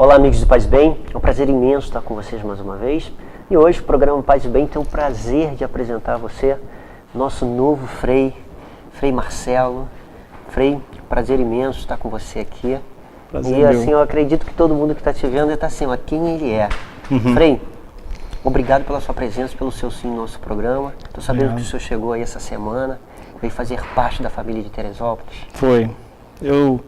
Olá, amigos do Paz e Bem, é um prazer imenso estar com vocês mais uma vez. E hoje o programa Paz e Bem tem o prazer de apresentar a você nosso novo Frei Marcelo. Frei, prazer imenso estar com você aqui. Prazer e assim, eu acredito que todo mundo que está te vendo está assim, ó, quem ele é. Frei, obrigado pela sua presença, pelo seu sim no nosso programa. Estou sabendo que o senhor chegou aí essa semana, veio fazer parte da família de Teresópolis. Foi. Eu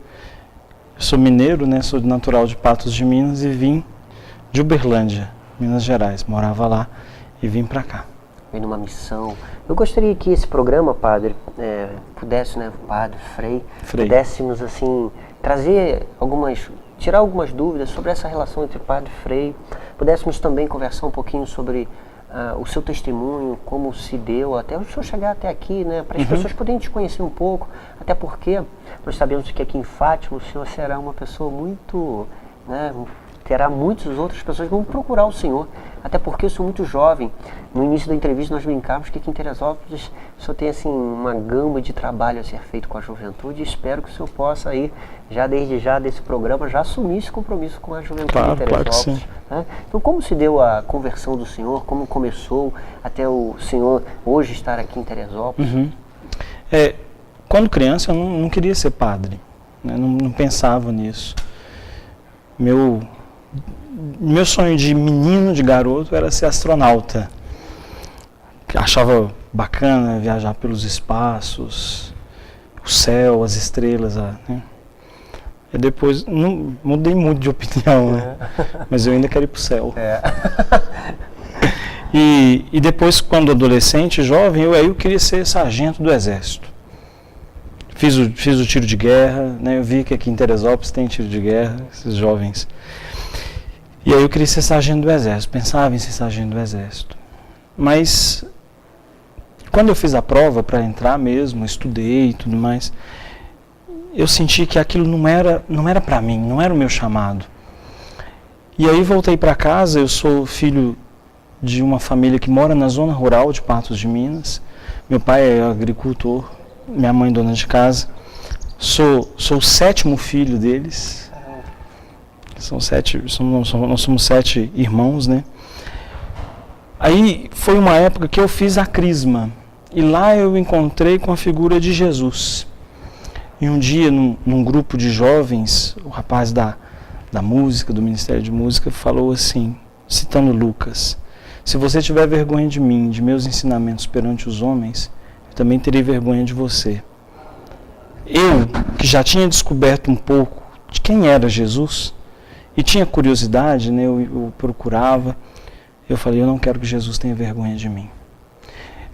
sou mineiro, né? Sou natural de Patos de Minas e vim de Uberlândia, Minas Gerais. Morava lá e vim para cá. Veio numa missão. Eu gostaria que esse programa, padre, pudesse, né, padre, Frei, pudéssemos assim tirar algumas dúvidas sobre essa relação entre padre e Frei. Pudéssemos também conversar um pouquinho sobre o seu testemunho, como se deu até o senhor chegar até aqui, né, para as pessoas poderem te conhecer um pouco, até porque nós sabemos que aqui em Fátima o senhor será uma pessoa muito, né, terá muitas outras pessoas que vão procurar o senhor, até porque eu sou muito jovem. No início da entrevista nós brincávamos que aqui em Teresópolis o senhor tem assim uma gama de trabalho a ser feito com a juventude, e espero que o senhor possa aí, desde já desse programa, já assumir esse compromisso com a juventude de Teresópolis. Claro que sim. Né? Então, como se deu a conversão do senhor, como começou até o senhor hoje estar aqui em Teresópolis? Quando criança eu não queria ser padre, né? Não pensava nisso. Meu sonho de menino, de garoto, era ser astronauta. Achava bacana viajar pelos espaços, o céu, as estrelas, né? E depois, mudei muito de opinião, né? Mas eu ainda quero ir para o céu. E depois, quando adolescente, jovem, eu queria ser sargento do exército. Fiz o tiro de guerra, né? Eu vi que aqui em Teresópolis tem tiro de guerra, esses jovens. E aí eu queria ser sargento do exército, pensava em ser sargento do exército. Mas quando eu fiz a prova para entrar mesmo, estudei e tudo mais, eu senti que aquilo não era para mim, não era o meu chamado. E aí voltei para casa. Eu sou filho de uma família que mora na zona rural de Patos de Minas. Meu pai é agricultor, minha mãe dona de casa. Sou o sétimo filho deles. Nós somos 7 irmãos, né? Aí foi uma época que eu fiz a crisma. E lá eu encontrei com a figura de Jesus. E um dia, num grupo de jovens, o rapaz da música, do Ministério de Música, falou assim, citando Lucas: se você tiver vergonha de mim, de meus ensinamentos perante os homens, eu também terei vergonha de você. Eu, que já tinha descoberto um pouco de quem era Jesus, e tinha curiosidade, né, eu procurava, eu falei, eu não quero que Jesus tenha vergonha de mim.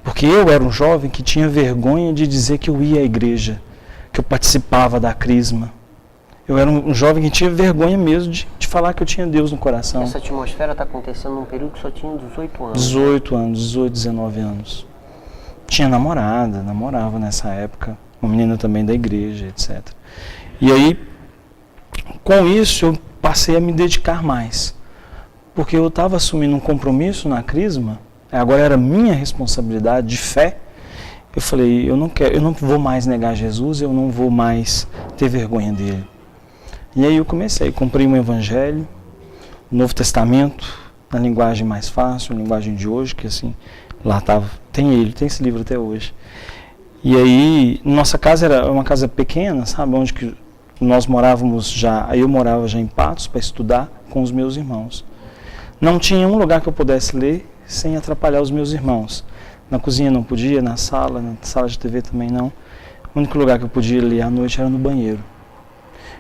Porque eu era um jovem que tinha vergonha de dizer que eu ia à igreja, que eu participava da crisma. Eu era um jovem que tinha vergonha mesmo de falar que eu tinha Deus no coração. Essa atmosfera está acontecendo num período que só tinha 18 anos. 18, 19 anos. Tinha namorava nessa época, uma menina também da igreja, etc. E aí, com isso, eu passei a me dedicar mais. Porque eu estava assumindo um compromisso na crisma, agora era minha responsabilidade de fé. Eu falei, eu não vou mais negar Jesus, eu não vou mais ter vergonha dele. E aí eu comprei um evangelho, o Novo Testamento, na linguagem mais fácil, linguagem de hoje, que assim, lá estava, tem esse livro até hoje. E aí, nossa casa era uma casa pequena, sabe, onde que nós morávamos já, aí eu morava já em Patos para estudar com os meus irmãos. Não tinha um lugar que eu pudesse ler sem atrapalhar os meus irmãos. Na cozinha não podia, na sala de TV também não. O único lugar que eu podia ler à noite era no banheiro.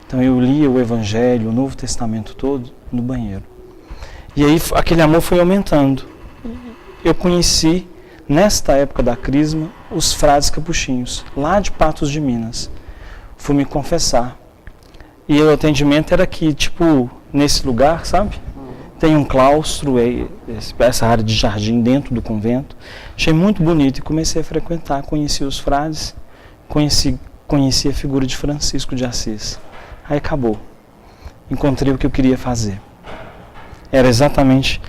Então eu lia o Evangelho, o Novo Testamento todo, no banheiro. E aí aquele amor foi aumentando. Eu conheci, nesta época da crisma, os frades capuchinhos, lá de Patos de Minas. Fui me confessar. E o atendimento era aqui, tipo, nesse lugar, sabe? Tem um claustro, essa área de jardim dentro do convento. Achei muito bonito e comecei a frequentar, conheci os frades, conheci a figura de Francisco de Assis. Aí acabou. Encontrei o que eu queria fazer. Era exatamente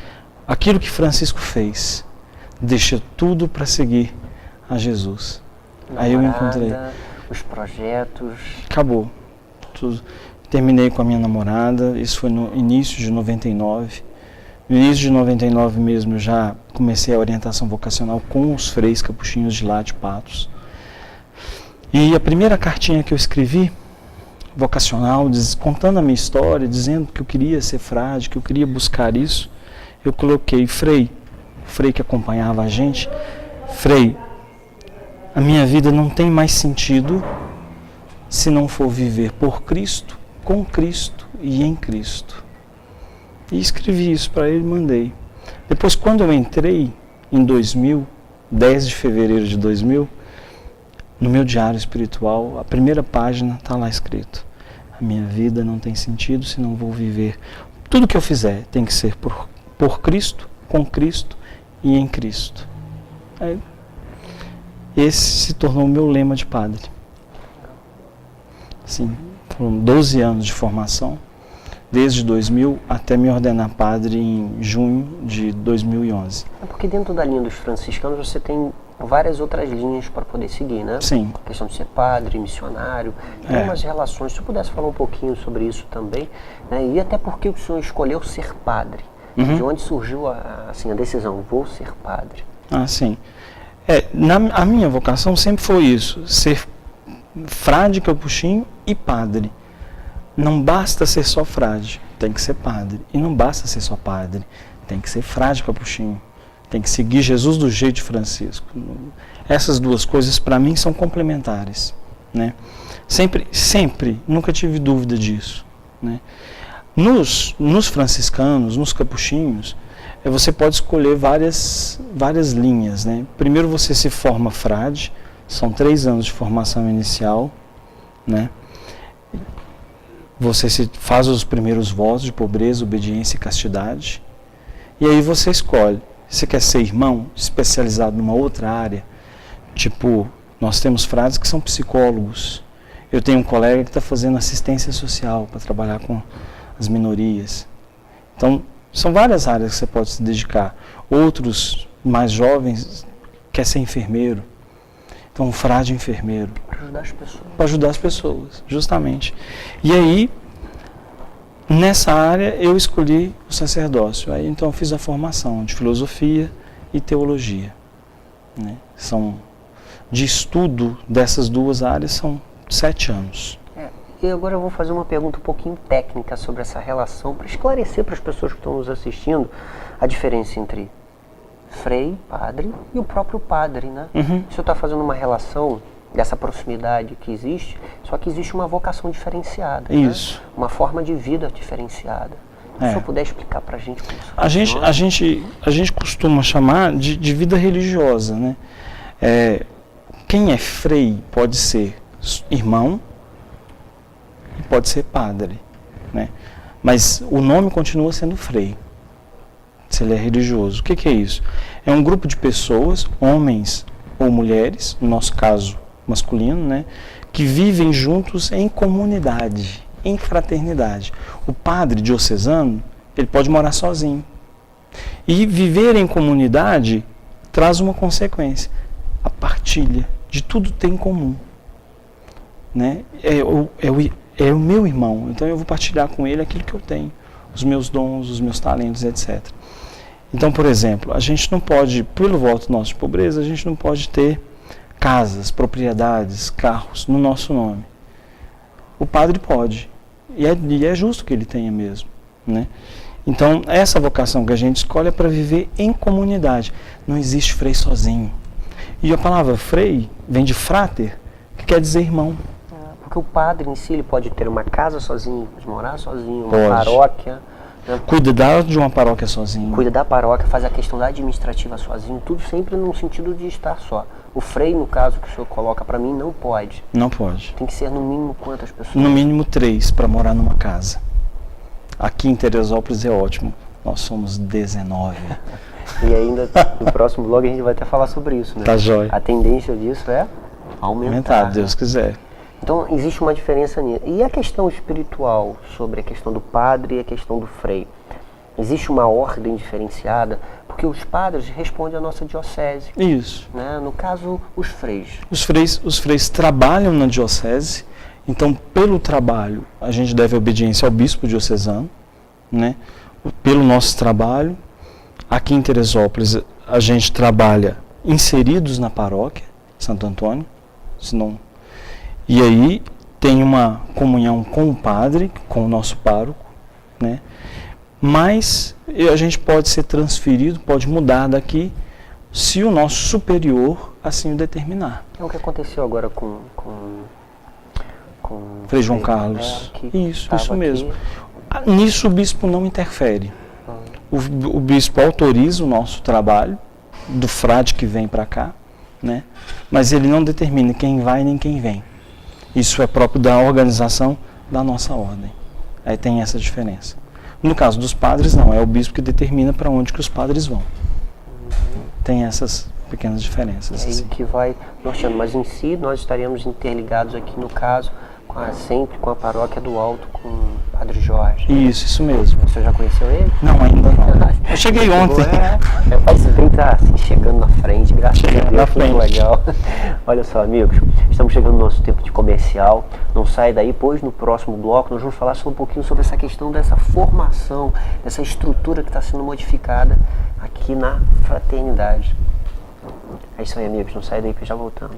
aquilo que Francisco fez. Deixa tudo para seguir a Jesus. Aí eu encontrei. Os projetos. Acabou. Tudo. terminei com a minha namorada, isso foi no início de 99. No início de 99 mesmo, eu já comecei a orientação vocacional com os freis capuchinhos de lá de Patos. E a primeira cartinha que eu escrevi, vocacional, contando a minha história, dizendo que eu queria ser frade, que eu queria buscar isso, eu coloquei Frei, o Frei que acompanhava a gente, Frei, a minha vida não tem mais sentido se não for viver por Cristo, com Cristo e em Cristo. E escrevi isso para ele e mandei. Depois, quando eu entrei em 2000, 10 de fevereiro de 2000, no meu diário espiritual, a primeira página está lá escrito: a minha vida não tem sentido se não vou viver. Tudo que eu fizer tem que ser por Cristo, com Cristo e em Cristo. Aí, esse se tornou o meu lema de padre. Sim, foram 12 anos de formação, desde 2000 até me ordenar padre em junho de 2011. É porque dentro da linha dos franciscanos você tem várias outras linhas para poder seguir, né? Sim. A questão de ser padre, missionário, tem umas relações. Se eu pudesse falar um pouquinho sobre isso também, né? E até porque o senhor escolheu ser padre. De onde surgiu a decisão, vou ser padre? Ah, sim. A minha vocação sempre foi isso, ser frade capuchinho e padre. Não basta ser só frade, tem que ser padre. E não basta ser só padre, tem que ser frade capuchinho. Tem que seguir Jesus do jeito de Francisco. Essas duas coisas, para mim, são complementares, né? Sempre, nunca tive dúvida disso, né? Nos franciscanos, nos capuchinhos, você pode escolher várias linhas, né? Primeiro você se forma frade, são 3 anos de formação inicial, né? Você faz os primeiros votos de pobreza, obediência e castidade, e aí você escolhe. Você quer ser irmão, especializado numa outra área? Tipo, nós temos frades que são psicólogos. Eu tenho um colega que está fazendo assistência social para trabalhar com as minorias. Então, são várias áreas que você pode se dedicar. Outros, mais jovens, quer ser enfermeiro. Então, um frade enfermeiro. Para ajudar as pessoas. Para ajudar as pessoas, justamente. E aí, nessa área, eu escolhi o sacerdócio. Aí, então, eu fiz a formação de filosofia e teologia, né? De estudo dessas duas áreas, são 7 anos. E agora eu vou fazer uma pergunta um pouquinho técnica sobre essa relação, para esclarecer para as pessoas que estão nos assistindo a diferença entre frei, padre e o próprio padre, né? O senhor está fazendo uma relação dessa proximidade que existe, só que existe uma vocação diferenciada. Isso. Né? Uma forma de vida diferenciada. Se o senhor puder explicar para a gente como isso funciona. A gente costuma chamar de vida religiosa, né? Quem é frei pode ser irmão e pode ser padre, né? Mas o nome continua sendo frei, se ele é religioso. O que é isso? É um grupo de pessoas, homens ou mulheres, no nosso caso masculino, né, que vivem juntos em comunidade, em fraternidade. O padre diocesano, ele pode morar sozinho. E viver em comunidade traz uma consequência: a partilha de tudo tem em comum, né? É o meu irmão, então eu vou partilhar com ele aquilo que eu tenho, os meus dons, os meus talentos, etc. Então, por exemplo, a gente não pode, pelo voto nosso de pobreza, a gente não pode ter casas, propriedades, carros no nosso nome. O padre pode, e é justo que ele tenha mesmo, né? Então, essa vocação que a gente escolhe é para viver em comunidade. Não existe frei sozinho. E a palavra frei vem de frater, que quer dizer irmão. Porque o padre em si, ele pode ter uma casa sozinho, pode morar sozinho, uma pode. Paróquia. Né? Cuidar de uma paróquia sozinho. Cuida da paróquia, faz a questão da administrativa sozinho, tudo sempre no sentido de estar só. O frei, no caso que o senhor coloca para mim, não pode. Não pode. Tem que ser no mínimo quantas pessoas? No mínimo 3 para morar numa casa. Aqui em Teresópolis é ótimo. Nós somos 19. E ainda no próximo blog a gente vai até falar sobre isso, né? Tá jóia. A tendência disso é aumentar. Deus quiser. Então existe uma diferença nisso. E a questão espiritual sobre a questão do padre e a questão do frei? Existe uma ordem diferenciada? Porque os padres respondem à nossa diocese. Isso. Né? No caso, os freis. Os freis trabalham na diocese Então, pelo trabalho, a gente deve obediência ao bispo diocesano, né? Pelo nosso trabalho, aqui em Teresópolis, a gente trabalha inseridos na paróquia Santo Antônio, senão... e aí tem uma comunhão com o padre, com o nosso pároco, né? Mas a gente pode ser transferido, pode mudar daqui, se o nosso superior assim o determinar. É o que aconteceu agora com Frei João Carlos. Isso mesmo. Aqui. Nisso o bispo não interfere. O bispo autoriza o nosso trabalho, do frade que vem para cá, né? Mas ele não determina quem vai nem quem vem. Isso é próprio da organização da nossa ordem. Aí tem essa diferença. No caso dos padres, não. É o bispo que determina para onde que os padres vão. Tem essas pequenas diferenças. É aí assim. que vai norteando. Mas em si, nós estaríamos interligados aqui, no caso, sempre com a paróquia do Alto, com o Padre Jorge. Isso mesmo. Você já conheceu ele? Não, ainda não. Eu cheguei ontem. Faz bem estar assim, chegando na frente, graças a Deus, na muito frente. legal. Olha só, amigos, estamos chegando no nosso tempo de comercial. Não sai daí, pois no próximo bloco nós vamos falar um pouquinho sobre essa questão dessa formação, dessa estrutura que está sendo modificada aqui na Fraternidade. É isso aí, amigos, não sai daí que já voltamos.